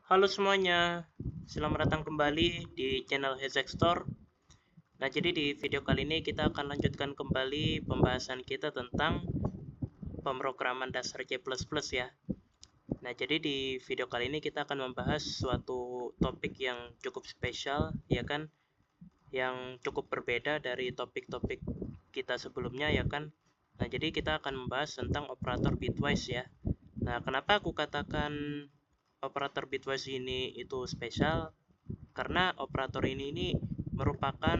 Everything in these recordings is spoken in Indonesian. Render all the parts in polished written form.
Halo semuanya, selamat datang kembali di channel Hezek Store. Nah, jadi di video kali ini kita akan lanjutkan kembali pembahasan kita tentang pemrograman dasar C++ ya. Nah, jadi di video kali ini kita akan membahas suatu topik yang cukup spesial, ya kan? Yang cukup berbeda dari topik-topik kita sebelumnya, ya kan? Nah, jadi kita akan membahas tentang operator bitwise ya. Nah, kenapa aku katakan operator bitwise ini itu spesial? Karena operator ini merupakan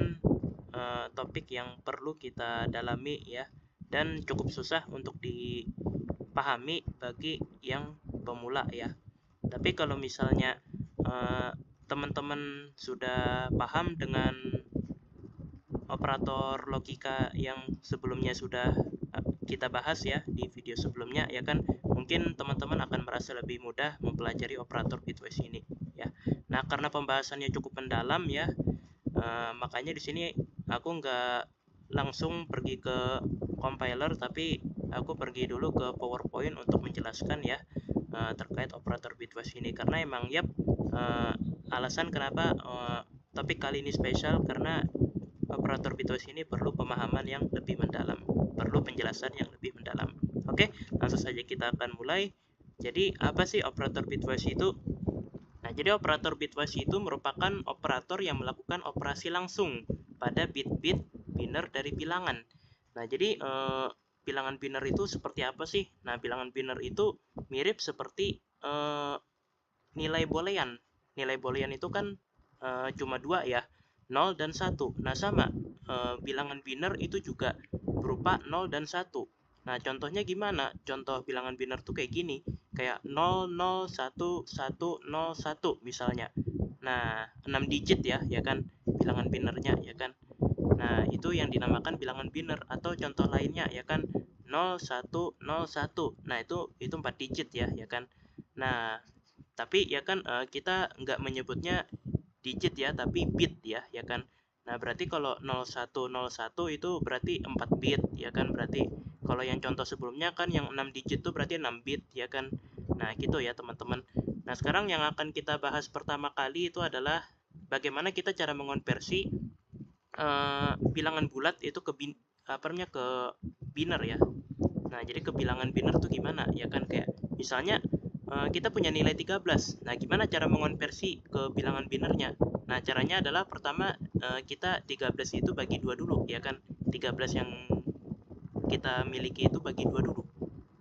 topik yang perlu kita dalami ya, dan cukup susah untuk dipahami bagi yang pemula ya. Tapi kalau misalnya teman-teman sudah paham dengan operator logika yang sebelumnya sudah kita bahas ya di video sebelumnya, ya kan, mungkin teman-teman akan merasa lebih mudah mempelajari operator bitwise ini ya. Nah, karena pembahasannya cukup mendalam ya, makanya di sini aku nggak langsung pergi ke compiler, tapi aku pergi dulu ke PowerPoint untuk menjelaskan ya terkait operator bitwise ini. Karena emang alasan kenapa topik kali ini spesial, karena operator bitwise ini perlu pemahaman yang lebih mendalam, perlu penjelasan yang lebih mendalam. Oke, langsung saja kita akan mulai. Jadi apa sih operator bitwise itu? Nah, jadi operator bitwise itu merupakan operator yang melakukan operasi langsung pada bit-bit biner dari bilangan. Nah, jadi bilangan biner itu seperti apa sih? Nah, bilangan biner itu mirip seperti nilai boolean. Nilai boolean itu kan cuma dua ya, 0 dan 1. Nah, sama, bilangan biner itu juga berupa 0 dan 1. Nah, contohnya gimana? Contoh bilangan biner tuh kayak gini, kayak 0, 0, 1, 1, 0, 1 misalnya. Nah, 6 digit ya, ya kan, bilangan binernya, ya kan. Nah, itu yang dinamakan bilangan biner. Atau contoh lainnya, ya kan, 0, 1, 0, 1. Nah, itu 4 digit ya kan. Nah, tapi ya kan kita nggak menyebutnya digit ya, tapi bit ya kan. Nah, berarti kalau 0101 itu berarti 4 bit ya kan. Berarti kalau yang contoh sebelumnya kan yang 6 digit itu berarti 6 bit ya kan. Nah, gitu ya teman-teman. Nah, sekarang yang akan kita bahas pertama kali itu adalah bagaimana kita cara mengonversi bilangan bulat itu ke ke biner ya. Nah, jadi ke bilangan biner tuh gimana? Ya kan, kayak misalnya kita punya nilai 13. Nah, gimana cara mengonversi ke bilangan binernya? Nah, caranya adalah pertama kita 13 itu bagi 2 dulu, ya kan? 13 yang kita miliki itu bagi 2 dulu,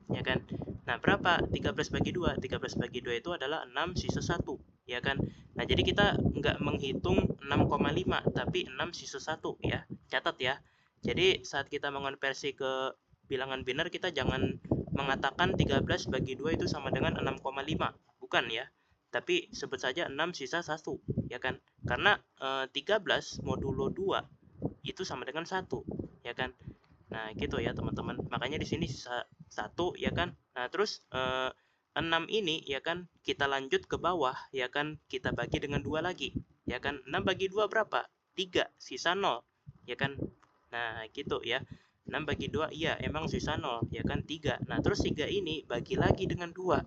ya kan? Nah, berapa 13 bagi 2? 13 bagi 2 itu adalah 6 sisa 1, ya kan? Nah, jadi kita nggak menghitung 6,5, tapi 6 sisa 1 ya. Catat ya. Jadi saat kita mengonversi ke bilangan biner, kita jangan mengatakan 13 bagi 2 itu sama dengan 6,5. Bukan ya. Tapi sebut saja 6 sisa 1, ya kan? Karena 13 modulo 2 itu sama dengan 1, ya kan? Nah, gitu ya teman-teman. Makanya di sini sisa 1 ya kan. Nah, terus 6 ini ya kan kita lanjut ke bawah ya kan, kita bagi dengan 2 lagi. Ya kan? 6 bagi 2 berapa? 3, sisa 0. Ya kan? Nah, gitu ya. 6 bagi 2 iya emang sisa 0 ya kan, 3. Nah, terus 3 ini bagi lagi dengan 2.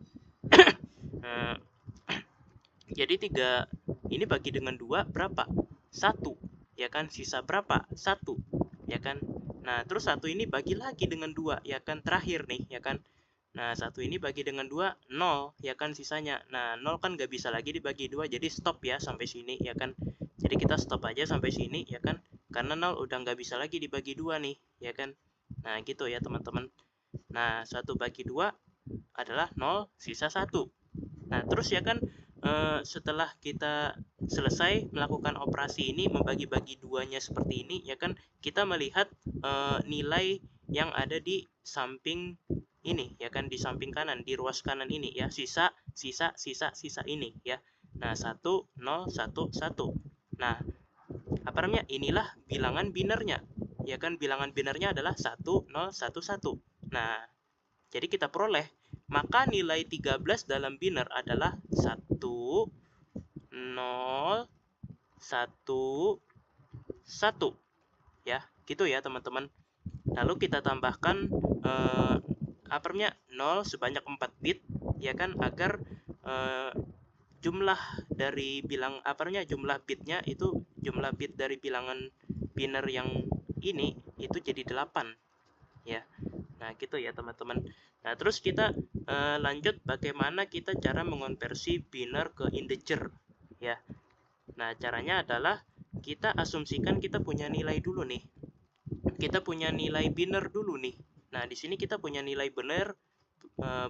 Jadi 3 ini bagi dengan 2 berapa? 1. Ya kan? Sisa berapa? 1. Ya kan? Nah, terus 1 ini bagi lagi dengan 2, ya kan, terakhir nih, ya kan. Nah, 1 ini bagi dengan 2, 0, ya kan sisanya. Nah, 0 kan nggak bisa lagi dibagi 2, jadi stop ya sampai sini, ya kan. Jadi kita stop aja sampai sini, ya kan. Karena 0 udah nggak bisa lagi dibagi 2 nih, ya kan. Nah, gitu ya teman-teman. Nah, 1 bagi 2 adalah 0, sisa 1. Nah, terus ya kan setelah kita selesai melakukan operasi ini, membagi-bagi duanya seperti ini, ya kan, kita melihat nilai yang ada di samping ini, ya kan, di samping kanan, di ruas kanan ini ya, sisa ini ya. Nah, 1, 0, 1, 1. Nah, apa namanya? Inilah bilangan binernya. Ya kan, bilangan binernya adalah 1, 0, 1, 1. Nah, jadi kita peroleh, maka nilai 13 dalam biner adalah 1, 0, 1, 1. Ya, gitu ya teman-teman. Lalu kita tambahkan apa namanya? 0 sebanyak 4 bit, ya kan, agar jumlah dari jumlah bitnya itu, jumlah bit dari bilangan biner yang ini itu jadi 8 ya. Nah gitu ya teman-teman. Nah terus kita lanjut bagaimana kita cara mengonversi biner ke integer ya. Nah caranya adalah kita asumsikan kita punya nilai dulu nih, kita punya nilai biner dulu nih. Nah di sini kita punya nilai biner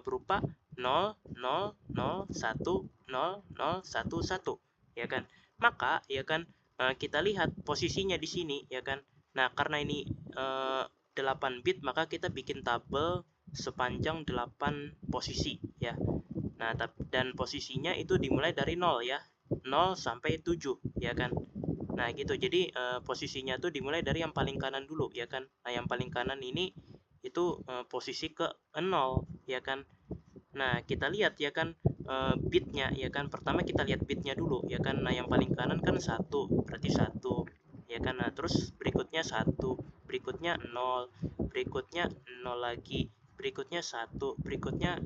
berupa 0, 0, 0, 1, 0, 0, 1, 1 ya kan. Maka ya kan kita lihat posisinya di sini ya kan. Nah karena ini 8 bit, maka kita bikin tabel sepanjang 8 posisi ya. Nah dan posisinya itu dimulai dari 0 ya, 0 sampai 7 ya kan. Nah gitu, jadi posisinya tuh dimulai dari yang paling kanan dulu ya kan. Nah yang paling kanan ini itu posisi ke 0 ya kan. Nah kita lihat ya kan bitnya ya kan. Pertama kita lihat bitnya dulu ya kan. Nah yang paling kanan kan 1, berarti 1 ya kan. Nah terus berikutnya 1, berikutnya 0, berikutnya 0 lagi, berikutnya 1, berikutnya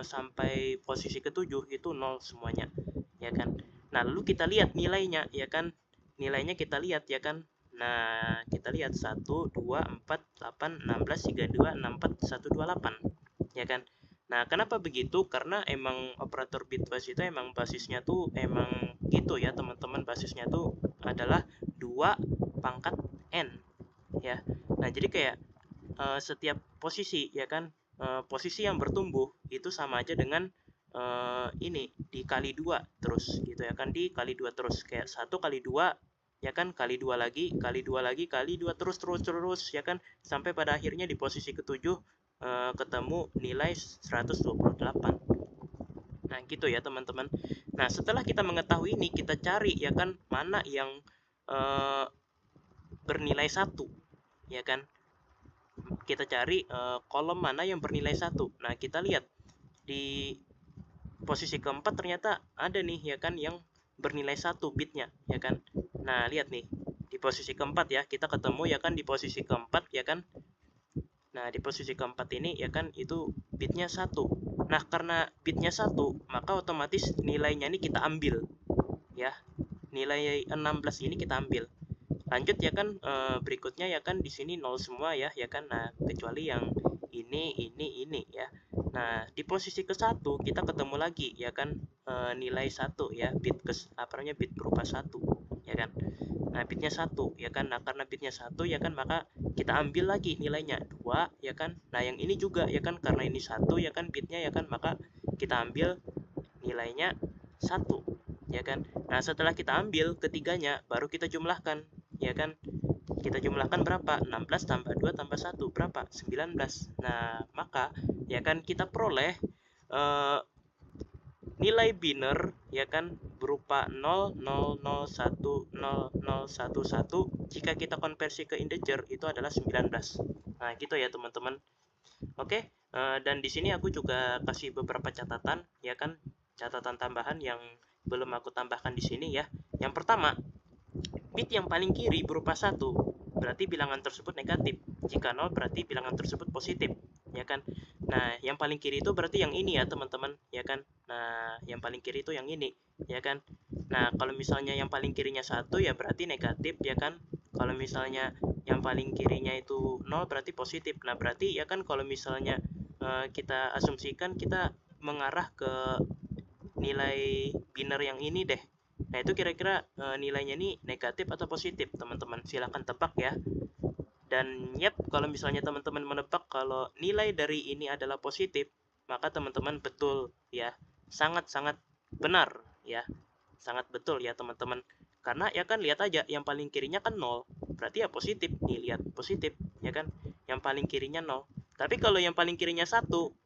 sampai posisi ke-7 itu 0 semuanya ya kan. Nah lalu kita lihat nilainya ya kan. Nilainya kita lihat ya kan. Nah kita lihat 1, 2, 4, 8, 16, 32, 64, 128 ya kan. Nah kenapa begitu? Karena emang operator bitwise itu emang basisnya tuh emang gitu ya teman-teman. Basisnya tuh adalah 2 pangkat n ya. Nah jadi kayak setiap posisi ya kan, posisi yang bertumbuh itu sama aja dengan ini dikali 2 terus gitu ya kan, dikali 2 terus, kayak 1 kali 2 ya kan, kali 2 lagi, kali 2 lagi, kali 2 terus ya kan, sampai pada akhirnya di posisi ke-7 ketemu nilai 128. Nah gitu ya teman-teman. Nah setelah kita mengetahui ini, kita cari ya kan mana yang bernilai 1 ya kan. Kita cari kolom mana yang bernilai 1. Nah kita lihat di posisi keempat ternyata ada nih ya kan yang bernilai 1 bitnya ya kan. Nah lihat nih di posisi keempat ya, kita ketemu ya kan di posisi keempat ya kan. Nah di posisi keempat ini ya kan itu bitnya 1. Nah karena bitnya 1, maka otomatis nilainya ini kita ambil ya, nilai 16 ini kita ambil. Lanjut ya kan, berikutnya ya kan di sini 0 semua ya kan. Nah kecuali yang ini ya. Nah di posisi ke-1 kita ketemu lagi ya kan nilai 1 ya, bit bit berupa 1 ya kan. Nah bitnya 1 ya kan. Nah karena bitnya 1 ya kan, maka kita ambil lagi nilainya 2 ya kan. Nah yang ini juga ya kan, karena ini 1 ya kan bitnya ya kan, maka kita ambil nilainya 1 ya kan. Nah setelah kita ambil ketiganya, baru kita jumlahkan ya kan. Kita jumlahkan berapa? 16 tambah 2 tambah 1 berapa? 19. Nah maka ya kan kita peroleh nilai biner ya kan berupa 0,001,0011. Jika kita konversi ke integer itu adalah 19. Nah gitu ya teman-teman. Oke, dan di sini aku juga kasih beberapa catatan ya kan, catatan tambahan yang belum aku tambahkan di sini ya. Yang pertama, bit yang paling kiri berupa 1, berarti bilangan tersebut negatif. Jika 0 berarti bilangan tersebut positif, ya kan? Nah, yang paling kiri itu berarti yang ini ya, teman-teman, ya kan? Nah, yang paling kiri itu yang ini, ya kan? Nah, kalau misalnya yang paling kirinya 1 ya berarti negatif, ya kan? Kalau misalnya yang paling kirinya itu 0 berarti positif. Nah, berarti ya kan kalau misalnya kita asumsikan kita mengarah ke nilai biner yang ini deh. Nah itu kira-kira nilainya ini negatif atau positif teman-teman, silahkan tebak ya. Dan yap, kalau misalnya teman-teman menebak kalau nilai dari ini adalah positif, maka teman-teman betul ya, sangat-sangat benar ya, sangat betul ya teman-teman. Karena ya kan lihat aja, yang paling kirinya kan 0, berarti ya positif nih, lihat positif ya kan, yang paling kirinya 0. Tapi kalau yang paling kirinya 1,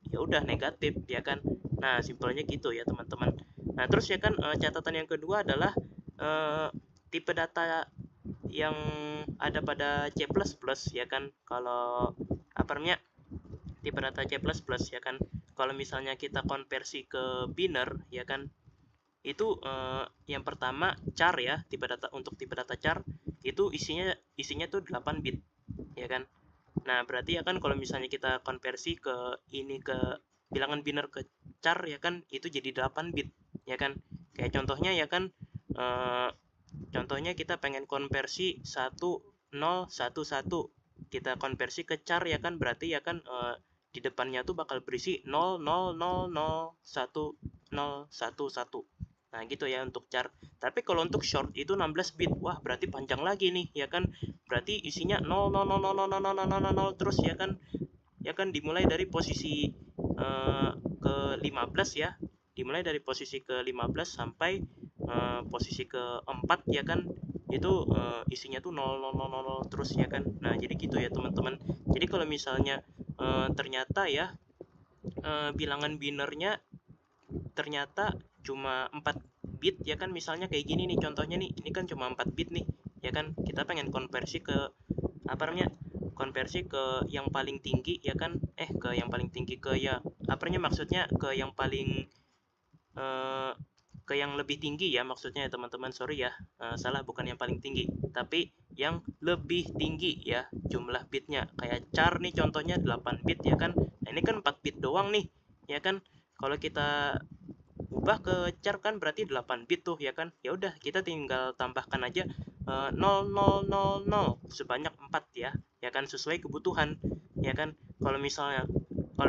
ya udah negatif ya kan. Nah simpelnya gitu ya teman-teman. Nah terus ya kan catatan yang kedua adalah tipe data yang ada pada C++ ya kan. Kalau apa namanya, tipe data C++ ya kan, kalau misalnya kita konversi ke biner ya kan, itu yang pertama char ya, tipe data, untuk tipe data char itu isinya tuh 8 bit ya kan. Nah berarti ya kan kalau misalnya kita konversi ke ini, ke bilangan biner ke char ya kan, itu jadi 8 bit ya kan. Kayak contohnya ya kan, contohnya kita pengen konversi 1011, kita konversi ke char ya kan, berarti ya kan di depannya tuh bakal berisi 00001011. Nah gitu ya untuk char. Tapi kalau untuk short itu 16 bit, wah berarti panjang lagi nih ya kan, berarti isinya 00000000 terus ya kan dimulai dari posisi ke 15 ya, dimulai dari posisi ke 15 sampai posisi keempat ya kan, itu isinya tuh 0000 terus ya kan. Nah jadi gitu ya teman-teman. Jadi kalau misalnya ternyata ya bilangan binernya ternyata cuma 4 bit ya kan, misalnya kayak gini nih contohnya nih, ini kan cuma 4 bit nih ya kan, kita pengen konversi ke apa namanya, konversi ke yang paling tinggi ya kan, ke yang paling tinggi, ke ya apa namanya, maksudnya ke yang paling eh, ke yang lebih tinggi ya maksudnya ya teman-teman, sorry ya, salah, bukan yang paling tinggi tapi yang lebih tinggi ya jumlah bitnya. Kayak char nih contohnya 8 bit ya kan, nah ini kan 4 bit doang nih ya kan, kalau kita ubah ke char kan berarti 8 bit tuh ya kan, ya udah kita tinggal tambahkan aja 0000 sebanyak 4 ya kan, sesuai kebutuhan ya kan. Kalau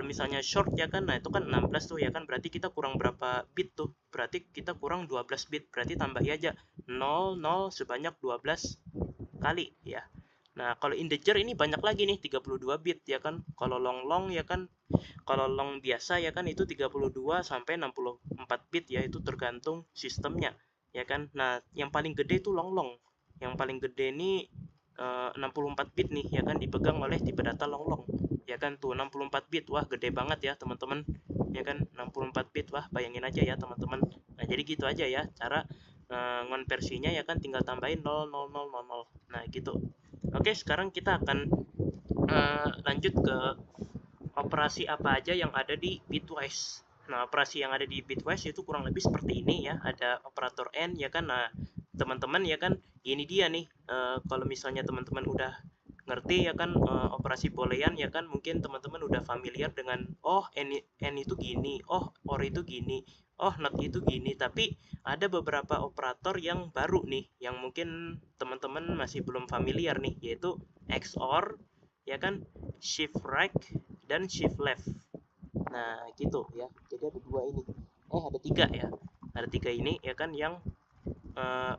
misalnya short ya kan, nah itu kan 16 tuh ya kan, berarti kita kurang berapa bit tuh, berarti kita kurang 12 bit, berarti tambah aja 00 sebanyak 12 kali ya. Nah kalau integer ini banyak lagi nih, 32 bit ya kan. Kalau long ya kan, kalau long biasa ya kan itu 32 sampai 64 bit ya, itu tergantung sistemnya ya kan. Nah yang paling gede itu long, yang paling gede ini 64 bit nih ya kan, dipegang oleh tipe data long ya kan. Tuh 64 bit, wah gede banget ya teman-teman ya kan, 64 bit, wah bayangin aja ya teman-teman. Nah jadi gitu aja ya cara ngonversinya ya kan, tinggal tambahin 0000. Nah gitu. Oke, sekarang kita akan lanjut ke operasi apa aja yang ada di bitwise. Nah, operasi yang ada di bitwise itu kurang lebih seperti ini ya. Ada operator AND ya kan. Nah, teman-teman ya kan, ini dia nih. Kalau misalnya teman-teman udah ngerti ya kan operasi boolean ya kan, mungkin teman-teman udah familiar dengan n itu gini, or itu gini, not itu gini. Tapi ada beberapa operator yang baru nih yang mungkin teman-teman masih belum familiar nih, yaitu XOR ya kan, shift right dan shift left. Nah gitu ya, jadi ada dua ini, ada tiga ya, ada tiga ini ya kan yang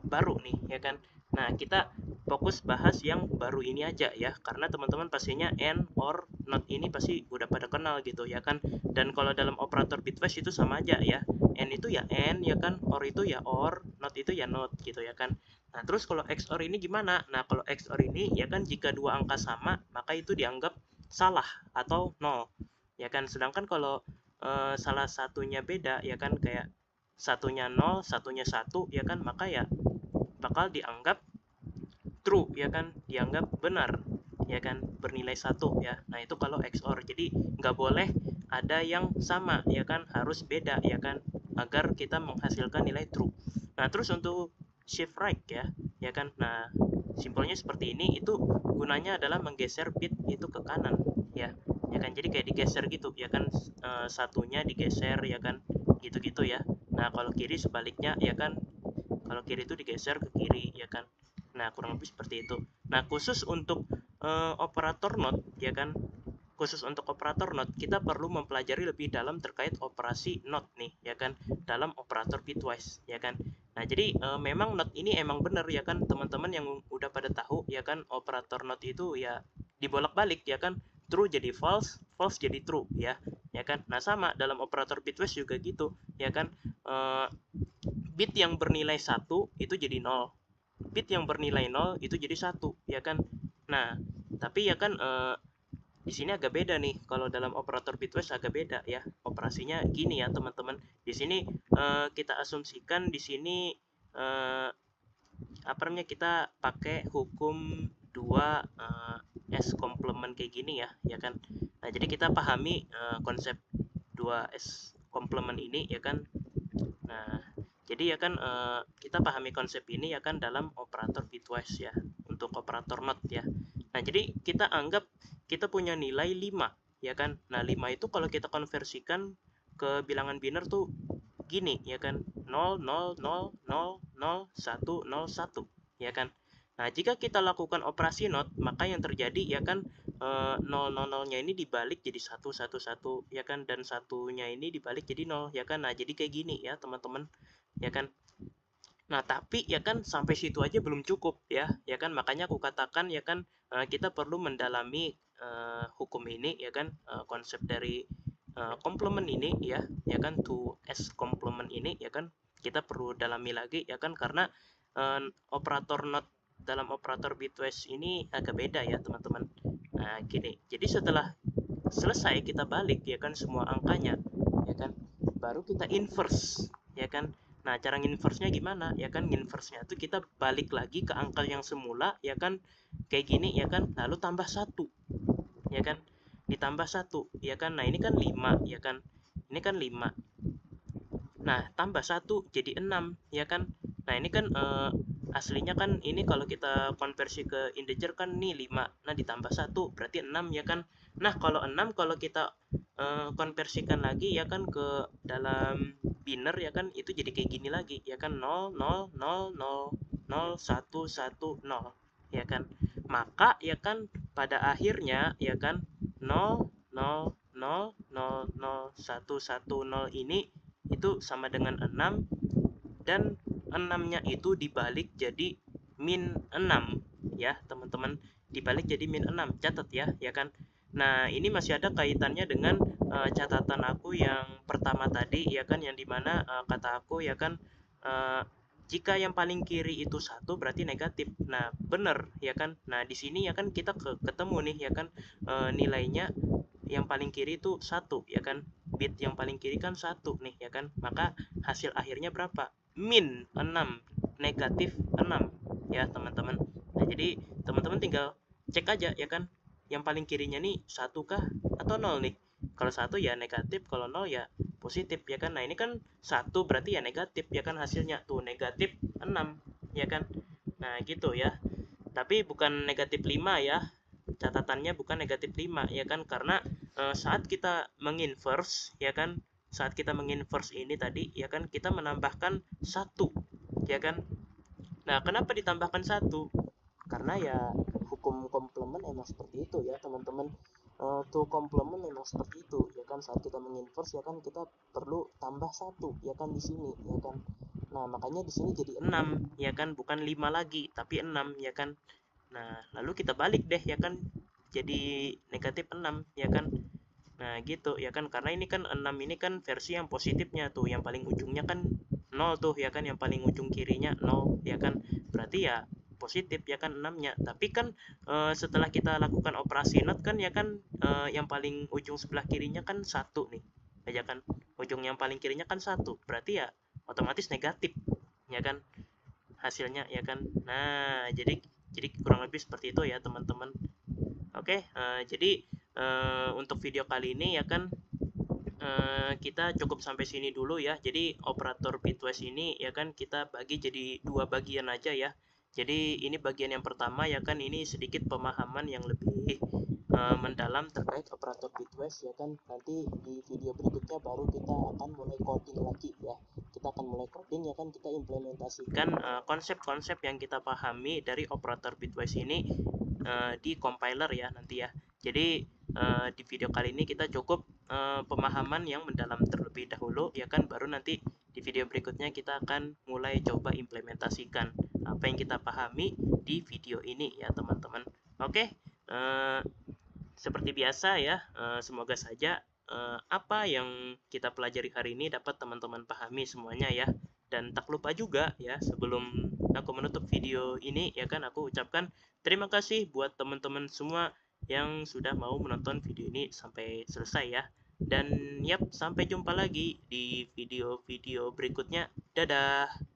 baru nih ya kan. Nah kita fokus bahas yang baru ini aja ya, karena teman-teman pastinya and, or, not ini pasti udah pada kenal gitu ya kan. Dan kalau dalam operator bitwise itu sama aja ya, and itu ya and ya kan, or itu ya or, not itu ya not gitu ya kan. Nah terus kalau XOR ini gimana? Nah kalau XOR ini ya kan, jika dua angka sama maka itu dianggap salah atau nol ya kan. Sedangkan kalau salah satunya beda ya kan, kayak satunya 0, satunya 1 ya kan, maka ya bakal dianggap true ya kan, dianggap benar ya kan, bernilai 1 ya. Nah itu kalau XOR, jadi nggak boleh ada yang sama ya kan, harus beda ya kan, agar kita menghasilkan nilai true. Nah terus untuk shift right ya kan, nah simpelnya seperti ini, itu gunanya adalah menggeser bit itu ke kanan ya kan, jadi kayak digeser gitu ya kan, satunya digeser ya kan, gitu-gitu ya. Nah kalau kiri sebaliknya ya kan, kalau kiri itu digeser ke kiri ya kan. Nah kurang lebih seperti itu. Nah khusus untuk operator not ya kan, khusus untuk operator not kita perlu mempelajari lebih dalam terkait operasi not nih ya kan, dalam operator bitwise ya kan. Nah jadi memang not ini emang bener ya kan teman-teman yang udah pada tahu ya kan, operator not itu ya dibolak-balik ya kan, true jadi false, false jadi true ya kan. Nah sama dalam operator bitwise juga gitu ya kan, bit yang bernilai 1 itu jadi 0, bit yang bernilai 0 itu jadi 1 ya kan. Nah tapi ya kan di sini agak beda nih, kalau dalam operator bitwise agak beda ya operasinya. Gini ya teman-teman, di sini kita asumsikan di sini apa namanya, kita pakai hukum 2 S komplement kayak gini ya kan. Nah jadi kita pahami konsep 2S komplement ini ya kan. Nah jadi ya kan kita pahami konsep ini ya kan dalam operator bitwise ya, untuk operator not ya. Nah jadi kita anggap kita punya nilai 5 ya kan. Nah 5 itu kalau kita konversikan ke bilangan biner tuh gini ya kan, 0 0 0 0 0 1 0 1 ya kan. Nah, jika kita lakukan operasi not, maka yang terjadi ya kan 0 0 nya ini dibalik jadi 1 1 1 ya kan, dan satunya ini dibalik jadi 0 ya kan. Nah, jadi kayak gini ya teman-teman ya kan. Nah, tapi ya kan sampai situ aja belum cukup ya kan. Makanya aku katakan ya kan kita perlu mendalami hukum ini ya kan, konsep dari komplement ini ya kan, 2s komplement ini ya kan, kita perlu dalami lagi ya kan, karena operator not dalam operator bitwise ini agak beda ya teman-teman. Nah, gini, jadi setelah selesai kita balik ya kan semua angkanya ya kan, baru kita inverse ya kan. Nah, cara nginverse-nya gimana ya kan? Nginverse-nya tuh kita balik lagi ke angka yang semula ya kan, kayak gini ya kan, lalu tambah 1 ya kan, ditambah 1 ya kan. Nah, ini kan 5 ya kan, ini kan 5. Nah, tambah 1 jadi 6 ya kan. Nah, ini kan aslinya kan ini kalau kita konversi ke integer kan nih 5. Nah, ditambah 1 berarti 6 ya kan. Nah, kalau 6 kalau kita konversikan lagi ya kan ke dalam biner ya kan, itu jadi kayak gini lagi ya kan, 0 0 0 0 0 1 1 0 ya kan. Maka ya kan pada akhirnya ya kan 0 0 0 0 0 1 1 0 ini itu sama dengan 6, dan 6-nya itu dibalik jadi min 6 ya teman-teman, dibalik jadi min 6, catat ya kan. Nah, ini masih ada kaitannya dengan catatan aku yang pertama tadi ya kan, yang dimana kata aku ya kan jika yang paling kiri itu 1 berarti negatif. Nah, bener ya kan. Nah, di sini ya kan kita ketemu nih ya kan nilainya yang paling kiri itu 1 ya kan, bit yang paling kiri kan 1 nih ya kan, maka hasil akhirnya berapa? Min 6, negatif 6 ya teman-teman. Nah, jadi teman-teman tinggal cek aja ya kan, yang paling kirinya nih 1 kah atau 0 nih. Kalau 1 ya negatif, kalau 0 ya positif ya kan. Nah, ini kan 1 berarti ya negatif ya kan, hasilnya tuh negatif 6 ya kan. Nah, gitu ya. Tapi bukan negatif 5 ya. Catatannya bukan negatif 5 ya kan, karena saat kita menginverse ya kan, saat kita menginverse ini tadi ya kan, kita menambahkan 1 ya kan. Nah, kenapa ditambahkan 1? Karena ya hukum komplement emang seperti itu ya teman-teman. Tuh komplement memang seperti itu ya kan, saat kita menginverse ya kan kita perlu tambah 1 ya kan di sini ya kan. Nah, makanya di sini jadi 6 ya kan, bukan 5 lagi tapi 6 ya kan. Nah, lalu kita balik deh ya kan, jadi negatif 6 ya kan. Nah, gitu ya kan, karena ini kan 6 ini kan versi yang positifnya tuh, yang paling ujungnya kan 0 tuh ya kan, yang paling ujung kirinya 0 ya kan, berarti ya positif ya kan 6-nya. Tapi kan setelah kita lakukan operasi not kan ya kan, yang paling ujung sebelah kirinya kan 1 nih ya kan, ujung yang paling kirinya kan 1, berarti ya otomatis negatif ya kan hasilnya ya kan. Nah, jadi kurang lebih seperti itu ya teman-teman. Oke, jadi untuk video kali ini ya kan kita cukup sampai sini dulu ya. Jadi operator bitwise ini ya kan kita bagi jadi 2 bagian aja ya. Jadi ini bagian yang pertama ya kan, ini sedikit pemahaman yang lebih mendalam terkait operator bitwise ya kan. Nanti di video berikutnya baru kita akan mulai coding lagi ya. Kita akan mulai coding ya kan, kita implementasikan konsep-konsep yang kita pahami dari operator bitwise ini di compiler ya nanti ya. Jadi di video kali ini kita cukup pemahaman yang mendalam terlebih dahulu ya kan, baru nanti di video berikutnya kita akan mulai coba implementasikan apa yang kita pahami di video ini ya teman-teman. Oke, seperti biasa ya, semoga saja apa yang kita pelajari hari ini dapat teman-teman pahami semuanya ya. Dan tak lupa juga ya, sebelum aku menutup video ini ya kan, aku ucapkan terima kasih buat teman-teman semua yang sudah mau menonton video ini sampai selesai ya. Dan yap, sampai jumpa lagi di video-video berikutnya. Dadah.